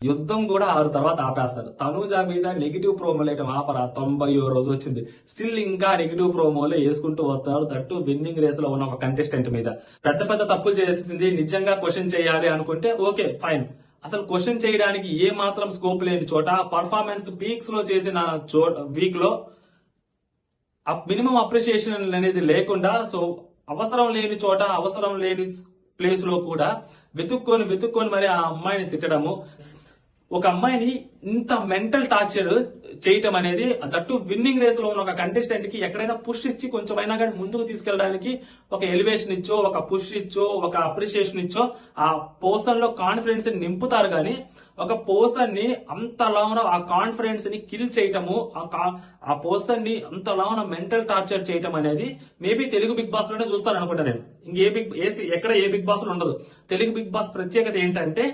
యుద్ధం కూడా 6 తర్వాత ఆపేస్తారు. తనూజ మీద నెగిటివ్ ప్రోమోలు వేయడం ఆపరా, 90వ రోజు వచ్చింది, స్టిల్ ఇంకా నెగిటివ్ ప్రోమోలు వేసుకుంటూ వస్తారు. దట్టు విన్నింగ్ రేస్ లో ఉన్న ఒక కంటెస్టెంట్ మీద. పెద్ద పెద్ద తప్పులు చేసేసింది, నిజంగా క్వశ్చన్ చేయాలి అనుకుంటే ఓకే ఫైన్. అసలు క్వశ్చన్ చేయడానికి ఏ మాత్రం స్కోప్ లేని చోట, పర్ఫార్మెన్స్ పీక్స్ లో చేసిన చోట, వీక్ లో మినిమం అప్రిషియేషన్ అనేది లేకుండా, సో అవసరం లేని చోట, అవసరం లేని ప్లేస్ లో కూడా వెతుక్కొని మరి ఆ అమ్మాయిని తిట్టడము, ఒక అమ్మాయిని ఇంత మెంటల్ టార్చర్ చేయటం అనేది, దట్టు విన్నింగ్ రేస్ లో ఉన్న ఒక కంటెస్టెంట్ కి ఎక్కడైనా పుష్ ఇచ్చి కొంచెమైనా కానీ ముందుకు తీసుకెళ్ళడానికి ఒక ఎలివేషన్ ఇచ్చో, ఒక పుష్ ఇచ్చో, ఒక అప్రిషియేషన్ ఇచ్చో ఆ పర్సన్ లో కాన్ఫిడెన్స్ నింపుతారు. కానీ ఒక పర్సన్ ని అంతలాగా ఆ కాన్ఫిడెన్స్ ని కిల్ చేయటము, ఆ పర్సన్ ని అంతలాగా మెంటల్ టార్చర్ చేయటం అనేది మేబీ తెలుగు బిగ్ బాస్ లోనే చూస్తాను అనుకుంటా నేను. ఎక్కడ ఏ బిగ్ బాస్ లో ఉండదు. తెలుగు బిగ్ బాస్ ప్రత్యేకత ఏంటంటే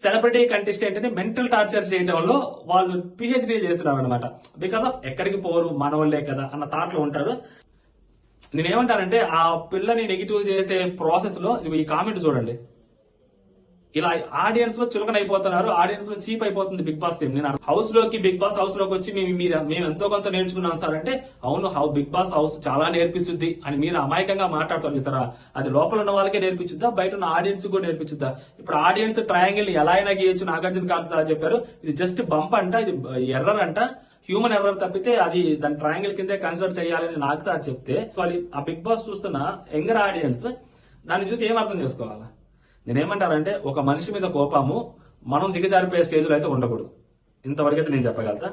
సెలబ్రిటీ కంటెస్టెంట్ ని మెంటల్ టార్చర్ చేయడంలో వాళ్ళు పిహెచ్డీ చేస్తున్నారు అనమాట. బికాస్ ఆఫ్ ఎక్కడికి పోరు మనోళ్లే కదా అన్న థాట్ లో ఉంటారు. నేనేమంటానంటే ఆ పిల్లని నెగిటివ్ చేసే ప్రాసెస్ లో ఈ కామెంట్ చూడండి. ఇలా ఆడియన్స్ లో చులకన అయిపోతున్నారు, ఆడియన్స్ లో చీప్ అయిపోతుంది బిగ్ బాస్ టీం. నేను బిగ్ బాస్ హౌస్ లోకి వచ్చి మేము ఎంతో కొంత నేర్చుకున్నాం సార్ అంటే, అవును బిగ్ బాస్ హౌస్ చాలా నేర్పిస్తుంది అని మీరు అమాయకంగా మాట్లాడుతారు సారా. అది లోపల ఉన్న వాళ్ళకే నేర్పించుద్దా, బయట ఉన్న ఆడియన్స్ కూడా నేర్పించుద్దా? ఇప్పుడు ఆడియన్స్ ట్రయాంగిల్ ఎలా అయినా గీయచ్చు, నాగార్జున కాదు సార్ చెప్పారు. ఇది జస్ట్ బంప్ అంట, ఇది ఎర్రర్ అంట, హ్యూమన్ ఎర్రర్ తప్పితే అది దాని ట్రయాంగిల్ కిందే కన్సిడర్ చేయాలని నాకు సార్ చెప్తే, ఆ బిగ్ బాస్ చూస్తున్న యంగర్ ఆడియన్స్ దాన్ని చూసి ఏం అర్థం చేసుకోవాలా? నేనేమంటానంటే ఒక మనిషి మీద కోపము మనం దిగజారిపోయే స్టేజ్లో అయితే ఉండకూడదు. ఇంతవరకు అయితే నేను చెప్పగలుగుతా.